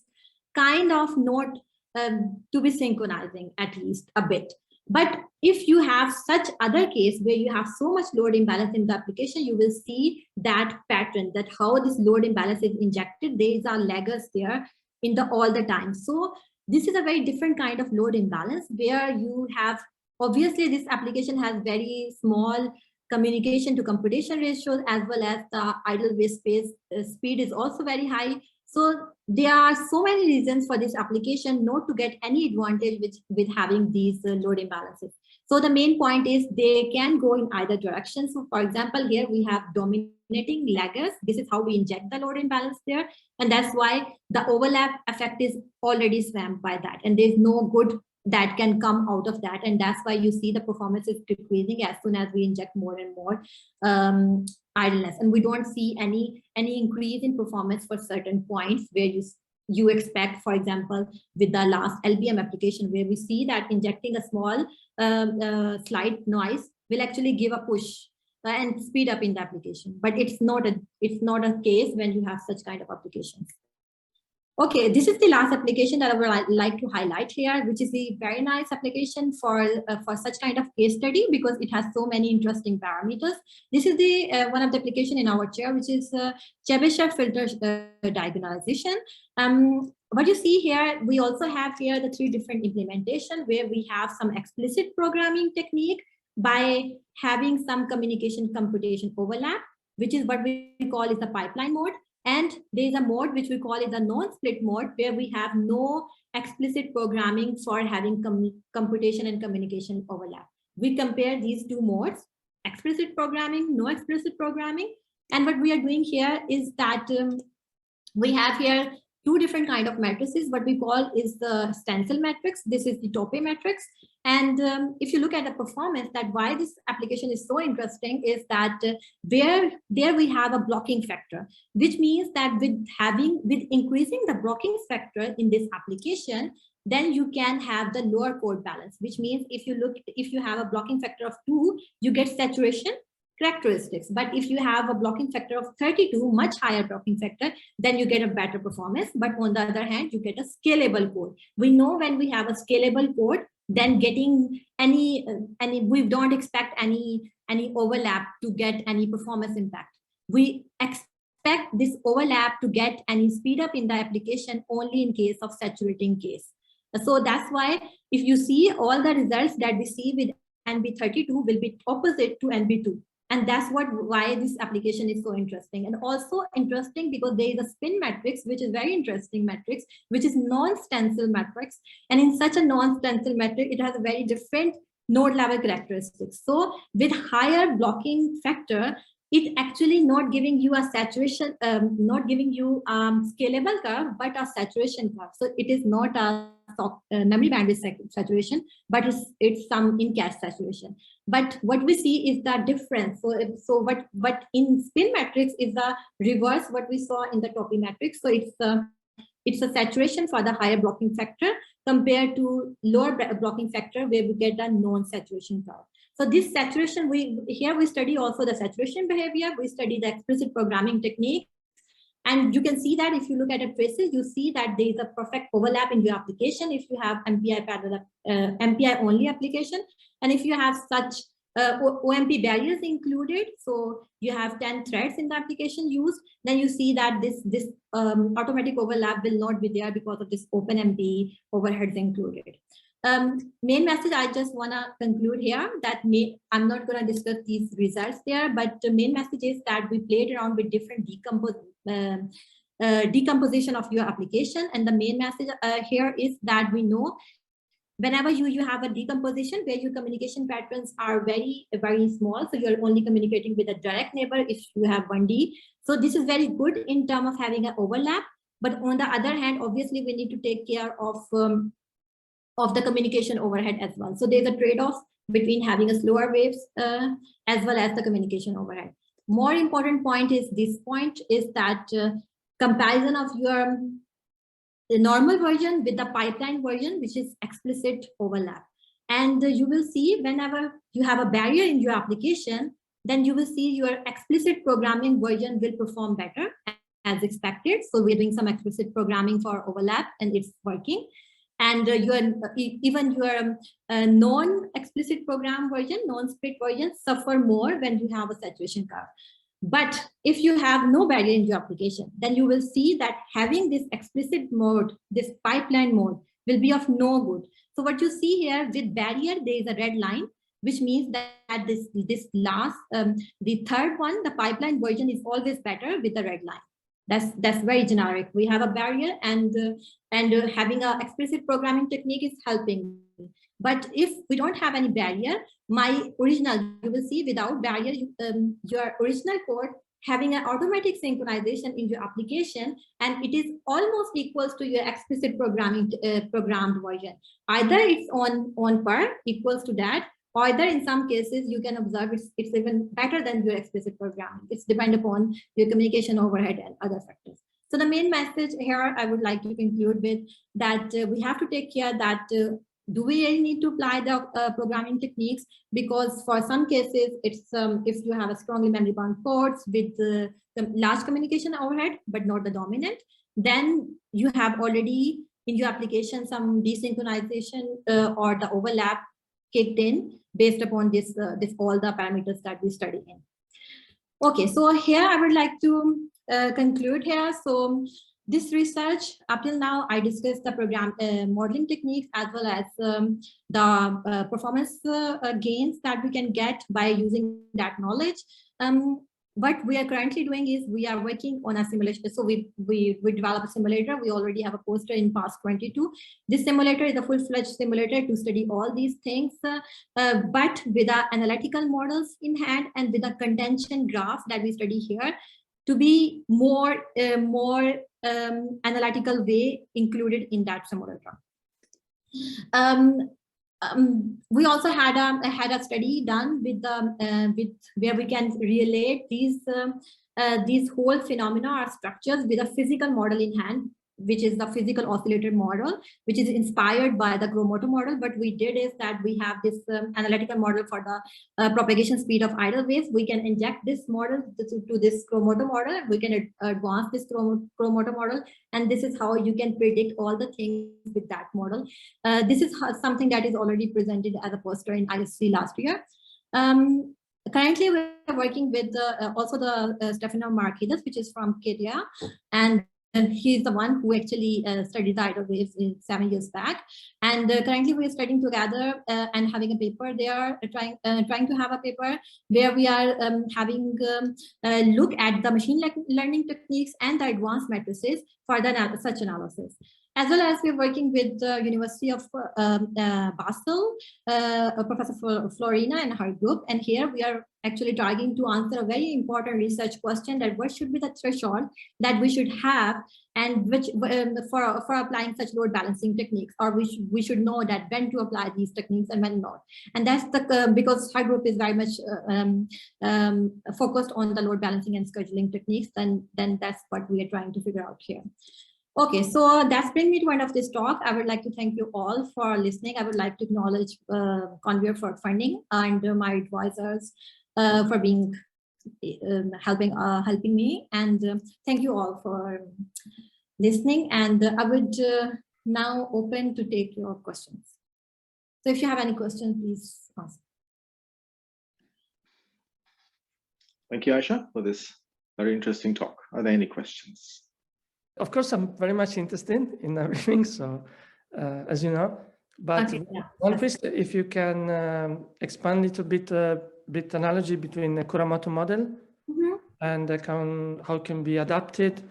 kind of not to be synchronizing at least a bit. But if you have such other case where you have so much load imbalance in the application, you will see that pattern, that how this load imbalance is injected. There are laggers there in all the time. So this is a very different kind of load imbalance where you have, obviously this application has very small communication to computation ratios, as well as the idle waste space speed is also very high. So there are so many reasons for this application not to get any advantage with having these load imbalances. So the main point is they can go in either direction. So for example, here we have dominating laggers. This is how we inject the load imbalance there. And that's why the overlap effect is already swamped by that. And there's no good that can come out of that. And that's why you see the performance is decreasing as soon as we inject more and more idleness. And we don't see any increase in performance for certain points where you expect, for example, with the last LBM application, where we see that injecting a small slight noise will actually give a push and speed up in the application. But it's not a case when you have such kind of applications. Okay, this is the last application that I would like to highlight here, which is a very nice application for such kind of case study because it has so many interesting parameters. This is the one of the application in our chair, which is Chebyshev filter diagonalization. What you see here, we also have here the three different implementation where we have some explicit programming technique by having some communication computation overlap, which is what we call is the pipeline mode. And there is a mode which we call is a non-split mode where we have no explicit programming for having computation and communication overlap. We compare these two modes, explicit programming, no explicit programming. And what we are doing here is that we have here two different kind of matrices. What we call is the stencil matrix. This is the tope matrix. And if you look at the performance, that why this application is so interesting is that there we have a blocking factor, which means that with increasing the blocking factor in this application, then you can have the lower code balance, which means if you have a blocking factor of 2, you get saturation characteristics. But if you have a blocking factor of 32, much higher blocking factor, then you get a better performance. But on the other hand, you get a scalable code. We know when we have a scalable code, then getting any we don't expect any overlap to get any performance impact. We expect this overlap to get any speed up in the application only in case of saturating case. So that's why if you see all the results that we see with NB32 will be opposite to NB2. And that's why this application is so interesting. And also interesting because there is a spin matrix, which is very interesting matrix, which is non-stencil matrix. And in such a non-stencil matrix, it has a very different node level characteristics. So with higher blocking factor, it actually not giving you a saturation, not giving you scalable curve, but a saturation curve. So it is not a memory bandwidth saturation, but it's some in-cache saturation. But what we see is the difference. So what in spin matrix is the reverse what we saw in the topy matrix. So it's a saturation for the higher blocking factor compared to lower blocking factor where we get a non-saturation curve. So this saturation, we study also the saturation behavior, we study the explicit programming technique. And you can see that if you look at the traces, you see that there is a perfect overlap in your application if you have MPI parallel, MPI only application. And if you have such OMP barriers included, so you have 10 threads in the application used, then you see that this automatic overlap will not be there because of this OpenMP overheads included. Main message I just want to conclude here that I'm not going to discuss these results there, but the main message is that we played around with different decomposition of your application. And the main message here is that we know whenever you have a decomposition where your communication patterns are very, very small, so you're only communicating with a direct neighbor if you have 1D. So this is very good in terms of having an overlap. But on the other hand, obviously, we need to take care of the communication overhead as well. So there's a trade-off between having a slower waves as well as the communication overhead. More important point is this point is that comparison of your the normal version with the pipeline version, which is explicit overlap. And you will see whenever you have a barrier in your application, then you will see your explicit programming version will perform better as expected. So we're doing some explicit programming for overlap and it's working. And even your non-explicit program version, non-split version suffer more when you have a saturation curve. But if you have no barrier in your application, then you will see that having this explicit mode, this pipeline mode will be of no good. So what you see here with barrier, there is a red line, which means that this last, the third one, the pipeline version is always better with the red line. That's very generic. We have a barrier and having an explicit programming technique is helping. But if we don't have any barrier, my original, you will see without barrier, your original code having an automatic synchronization in your application, and it is almost equals to your explicit programming programmed version. Either it's on par equals to that, or either in some cases you can observe it's even better than your explicit programming. It's depend upon your communication overhead and other factors. So the main message here I would like to conclude with that we have to take care that do we really need to apply the programming techniques? Because for some cases, it's if you have a strongly memory bound ports with the large communication overhead, but not the dominant, then you have already in your application some desynchronization or the overlap kicked in based upon this all the parameters that we study in. Okay, so here I would like to conclude here. So this research, up till now, I discussed the program modeling techniques as well as the performance gains that we can get by using that knowledge. What we are currently doing is we are working on a simulation. So we develop a simulator. We already have a poster in PAS 22. This simulator is a full-fledged simulator to study all these things, but with the analytical models in hand and with the contention graph that we study here to be more analytical way included in that simulator. We also had a study done with where we can relate these whole phenomena or structures with a physical model in hand, which is the physical oscillator model, which is inspired by the chromotor model. But we did is that we have this analytical model for the propagation speed of idle waves. We can inject this model to this chromotor model. We can advance this chromotor model, and this is how you can predict all the things with that model. This is something that is already presented as a poster in ISC last year. Currently, we're working with also the Stefano Marquez, which is from Kenya, and he's the one who actually studied the idle waves 7 years back. And currently, we're studying together and having a paper there, trying to have a paper where we are having a look at the machine learning techniques and the advanced matrices for the such analysis. As well as we're working with the University of Basel, Professor Florina and her group. And here we are actually trying to answer a very important research question, that what should be the threshold that we should have, and which for applying such load balancing techniques, or we should know that when to apply these techniques and when not. And that's the because her group is very much focused on the load balancing and scheduling techniques. Then that's what we are trying to figure out here. Okay, so that's bring me to end of this talk. I would like to thank you all for listening. I would like to acknowledge Conveyor for funding and my advisors for being helping me, and thank you all for listening. And I would now open to take your questions. So if you have any questions, please ask. Thank you, Ayesha, for this very interesting talk. Are there any questions? Of course, I'm very much interested in everything, so as you know, but Okay, yeah. one question, if you can expand a little bit analogy between the Kuramoto model and how can be adapted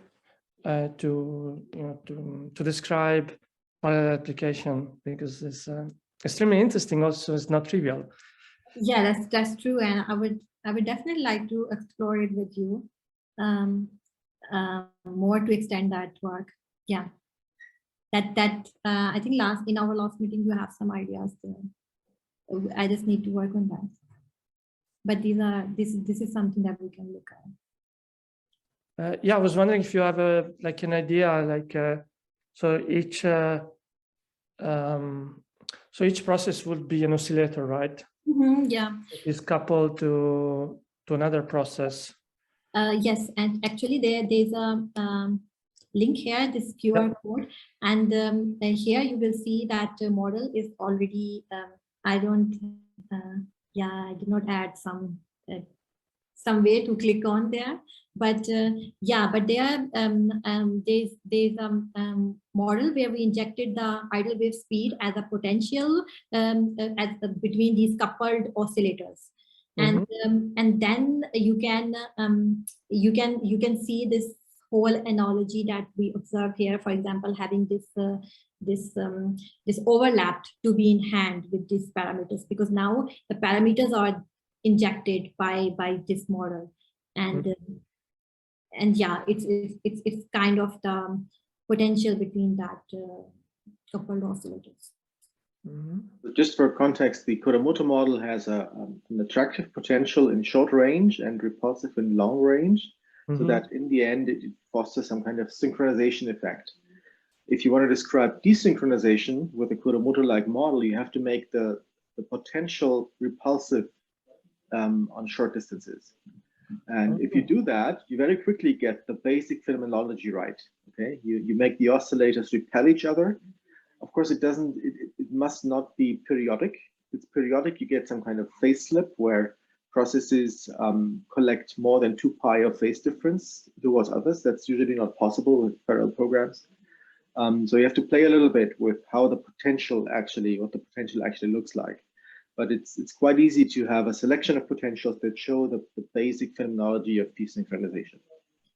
to describe parallel application, because it's extremely interesting. Also, it's not trivial. Yeah, that's true, and I would definitely like to explore it with you. More to extend that work. Yeah, that I think in our last meeting you have some ideas there. I just need to work on that. But this is something that we can look at. Yeah, I was wondering if you have an idea, so each process would be an oscillator, right? Yeah, it is coupled to another process. Yes, and actually there's a link here, this QR code, and here you will see that model is already. I did not add some way to click on there, but yeah, but there there's a model where we injected the idle wave speed as a potential between these coupled oscillators. And then you can see this whole analogy that we observe here. For example, having this overlapped to be in hand with these parameters, because now the parameters are injected by this model, and yeah, it's kind of the potential between that coupled oscillators. Just for context, the Kuramoto model has an attractive potential in short range and repulsive in long range, so that in the end it fosters some kind of synchronization effect. If you want to describe desynchronization with a Kuramoto-like model, you have to make the potential repulsive on short distances. And if you do that, you very quickly get the basic phenomenology right. Okay, you make the oscillators repel each other. Of course, it must not be periodic. If it's periodic, you get some kind of phase slip where processes collect more than 2 pi of phase difference towards others. That's usually not possible with parallel programs. So you have to play a little bit with how what the potential actually looks like. But it's quite easy to have a selection of potentials that show the basic phenomenology of desynchronization.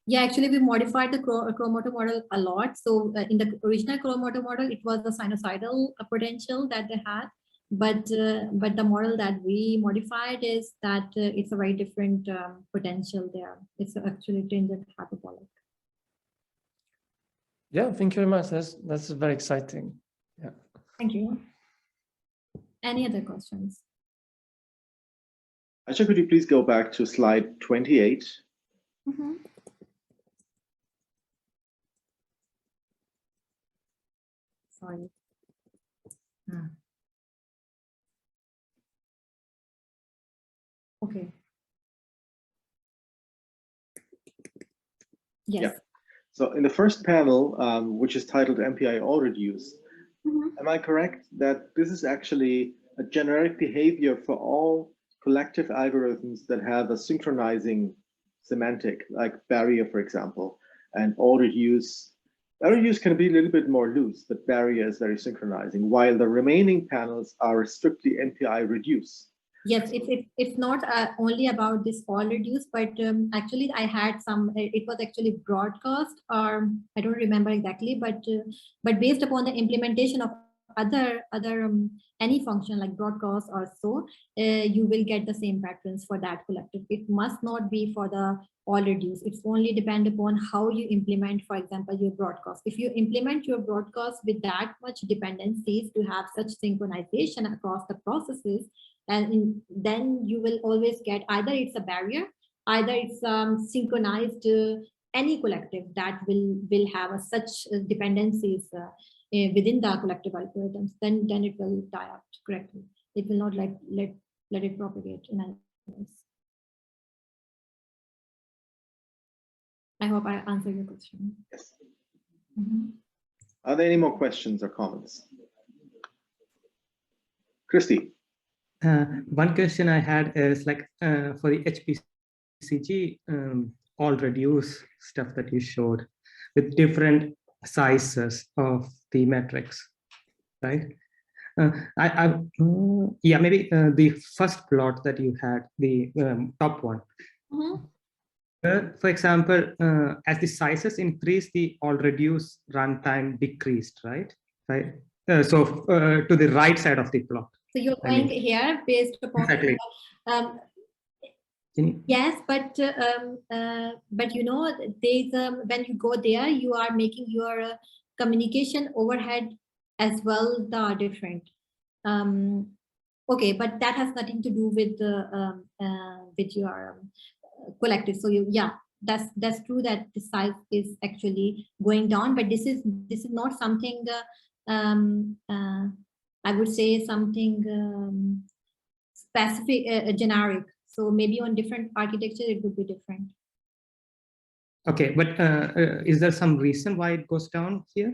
Yeah, actually, we modified the Kuramoto model a lot. So in the original Kuramoto model, it was the sinusoidal potential that they had. But the model that we modified is that it's a very different potential there. It's actually tangent hyperbolic. Yeah, thank you very much. That's very exciting. Yeah. Thank you. Any other questions? Ayesha, could you please go back to slide 28? sorry. Okay. Yes. Yeah. So in the first panel, which is titled MPI all reduce, am I correct that this is actually a generic behavior for all collective algorithms that have a synchronizing semantic, like barrier, for example, and all reduce? All reduce can be a little bit more loose, but barrier is very synchronizing, while the remaining panels are strictly MPI reduce. Yes, it's not only about this all reduce, but actually I had some, it was actually broadcast, or I don't remember exactly, but based upon the implementation of other any function like broadcast or so, you will get the same patterns for that collective. It must not be for the all reduce. It's only depend upon how you implement, for example, your broadcast. If you implement your broadcast with that much dependencies to have such synchronization across the processes, and then you will always get either it's a barrier, either it's synchronized any collective that will have such dependencies within the collective algorithms. Then it will die out correctly. It will not let it propagate in any ways. I hope I answered your question. Yes. Are there any more questions or comments? Christy. One question I had is like for the Hpcg all reduce stuff that you showed with different sizes of the metrics, right? Yeah, maybe the first plot that you had, the top one. For example, as the sizes increase, the all reduce runtime decreased, right? Right. So to the right side of the plot. So you're going here based upon exactly. Yes, but you know, there's when you go there, you are making your communication overhead as well the different. Okay, but that has nothing to do with your collective. So that's true that the size is actually going down, but this is not something I would say something specific, generic. So maybe on different architecture it would be different. Okay, but is there some reason why it goes down here?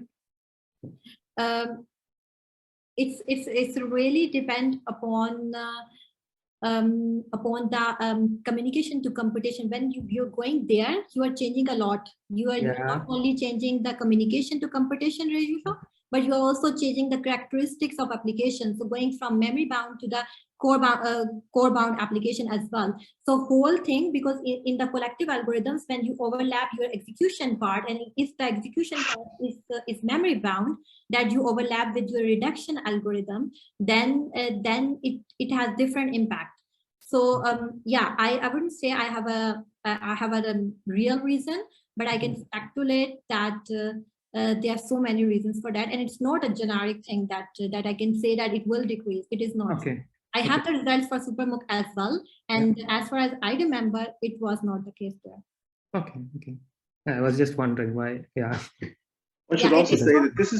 It's really depend upon the communication to computation. When you're going there, you are changing a lot. You're not only changing the communication to computation ratio, but you're also changing the characteristics of application. So going from memory bound to the core bound application as well. So whole thing, because in the collective algorithms, when you overlap your execution part, and if the execution part is memory bound, that you overlap with your reduction algorithm, then it has different impact. So yeah, I wouldn't say I have a real reason, but I can speculate that there are so many reasons for that, and it's not a generic thing that I can say that it will decrease. It is not. Okay. I have the results for SuperMOOC as well, and as far as I remember, it was not the case there. Okay. Okay. I was just wondering why. Yeah. One should also say that this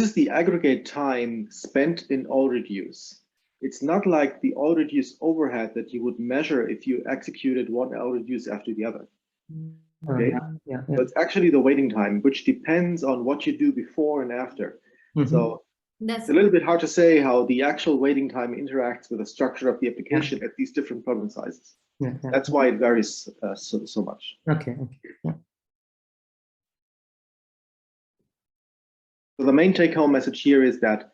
is the aggregate time spent in all reduce. It's not like the all reduce overhead that you would measure if you executed one all reduce after the other. Okay. But it's actually the waiting time, which depends on what you do before and after. So it's a little bit hard to say how the actual waiting time interacts with the structure of the application at these different problem sizes. That's why it varies so much. Okay. Okay. So the main take-home message here is that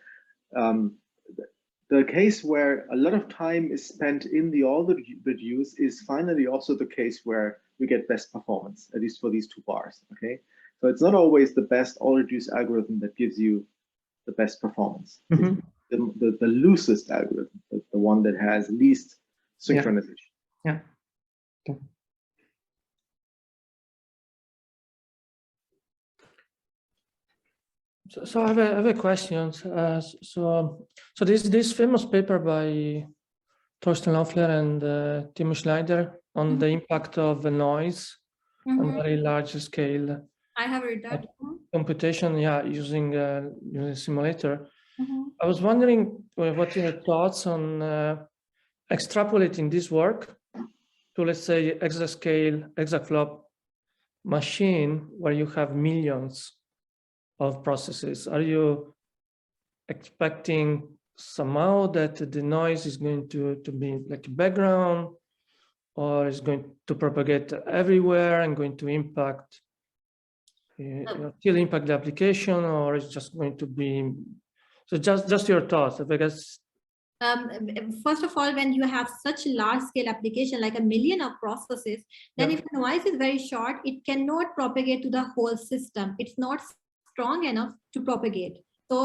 the case where a lot of time is spent in the all reduce is finally also the case where we get best performance, at least for these two bars. Okay, so it's not always the best all reduce algorithm that gives you the best performance. The loosest algorithm, the one that has least synchronization. Yeah. Okay. So I have a question. So this famous paper by Thorsten Loeffler and Timo Schneider on the impact of the noise on very large scale. I have read that. computation, yeah, using simulator. I was wondering what your thoughts on extrapolating this work to, let's say, exascale, exaflop machine where you have millions of processes. Are you expecting somehow that the noise is going to be like a background, or is going to propagate everywhere and going to impact, still impact the application, or is just going to be, so just your thoughts, I guess. First of all, when you have such a large scale application, like a million of processes, then if the noise is very short, it cannot propagate to the whole system. It's not strong enough to propagate. So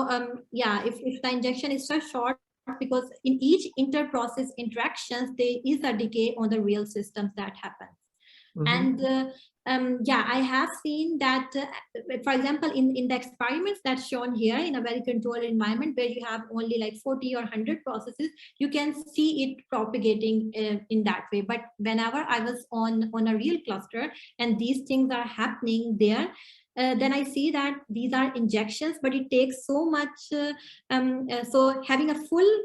yeah, if the injection is so short, because in each inter-process interactions, there is a decay on the real systems that happens. And yeah, I have seen that, for example, in the experiments that's shown here in a very controlled environment where you have only like 40 or 100 processes, you can see it propagating in that way. But whenever I was on a real cluster and these things are happening there, then I see that these are injections, but it takes so much. So having a full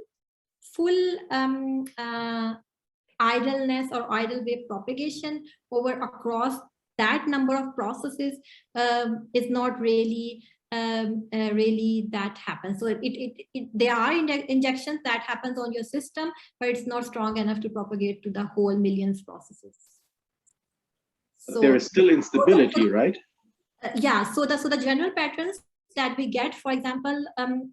idleness or idle wave propagation over across that number of processes is not really really that happens. So there are injections that happens on your system, but it's not strong enough to propagate to the whole millions processes. So there is still instability, right? Yeah, so the general patterns that we get, for example,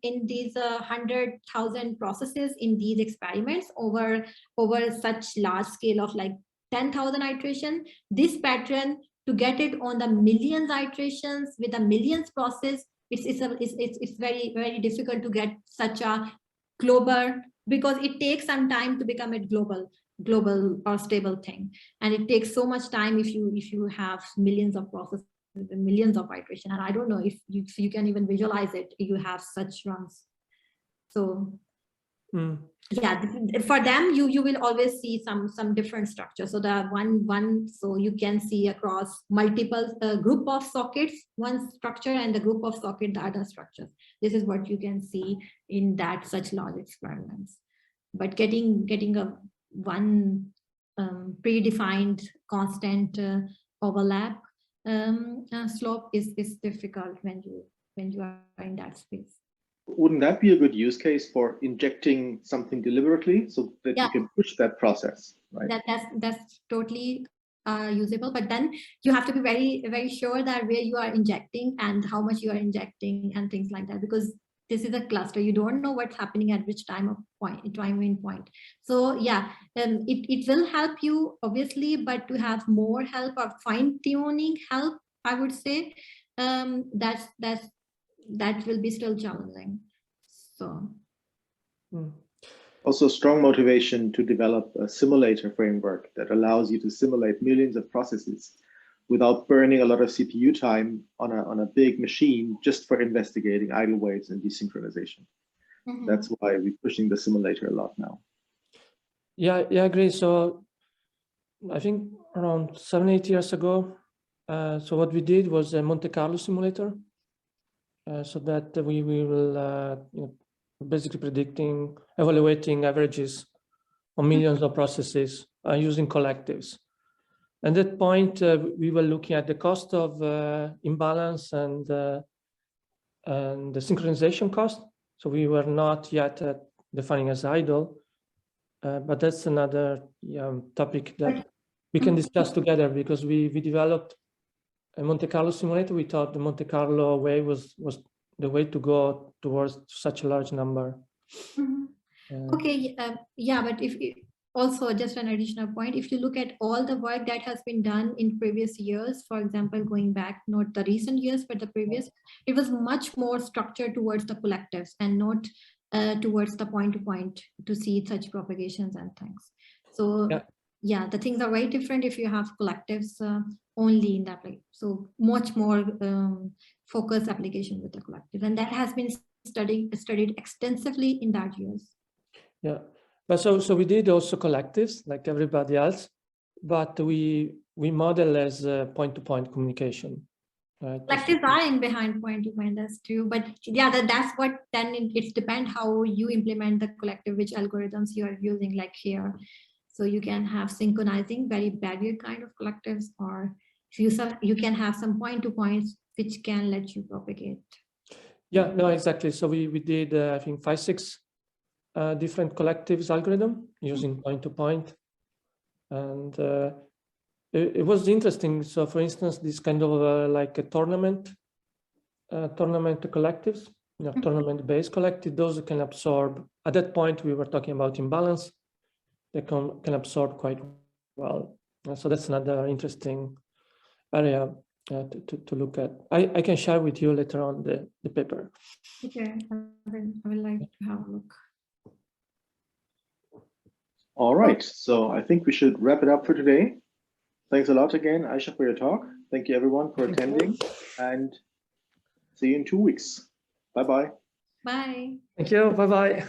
in these 100,000 processes in these experiments over such large scale of like 10,000 iteration, this pattern, to get it on the millions iterations with a millions process, it's very, very difficult to get such a global, because it takes some time to become a global or stable thing, and it takes so much time if you have millions of processes, millions of iteration, and I don't know if you can even visualize it if you have such runs. So yeah, for them you will always see some different structure. So the one so you can see across multiple group of sockets one structure, and the group of socket the other structures. This is what you can see in that such large experiments. But getting a one predefined constant overlap slope is difficult when you are in that space. Wouldn't that be a good use case for injecting something deliberately so that you can push that process, right? That's totally usable, but then you have to be very, very sure that where you are injecting and how much you are injecting and things like that, because this is a cluster. You don't know what's happening at which time in point. So yeah, it will help you obviously, but to have more help or fine-tuning help, I would say, that will be still challenging. So also strong motivation to develop a simulator framework that allows you to simulate millions of processes without burning a lot of CPU time on a big machine just for investigating idle waves and desynchronization. That's why we're pushing the simulator a lot now. Yeah, I agree. So I think around 7-8 years ago, so what we did was a Monte Carlo simulator, so that we will basically evaluating averages on millions of processes using collectives. At that point, we were looking at the cost of imbalance and the synchronization cost. So we were not yet defining as idle, but that's another topic that we can discuss together, because we developed a Monte Carlo simulator. We thought the Monte Carlo way was the way to go towards such a large number. Okay, yeah, but if also just an additional point, if you look at all the work that has been done in previous years, for example, going back, not the recent years, but the previous, it was much more structured towards the collectives and not towards the point-to-point to see such propagations and things. So yeah, the things are very different if you have collectives only in that way. So much more focused application with the collective, and that has been studied extensively in that years. Yeah, but so we did also collectives like everybody else, but we model as point-to-point communication. Collectives are in behind point-to-point, that's true. But yeah, that's what then it depends how you implement the collective, which algorithms you are using, like here. So you can have synchronizing, very barrier kind of collectives, or you can have some point-to-points which can let you propagate. Yeah, no, exactly. So we did, I think, 5, 6 different collectives algorithm using point-to-point. And it was interesting. So for instance, this kind of like a tournament collectives, tournament-based collective, those can absorb, at that point we were talking about imbalance, they can absorb quite well. So that's another interesting area to look at. I can share with you later on the paper. Okay, I would like to have a look. All right, so I think we should wrap it up for today. Thanks a lot again, Ayesha, for your talk. Thank you everyone for attending, and see you in 2 weeks. Bye-bye. Bye. Thank you. Bye-bye.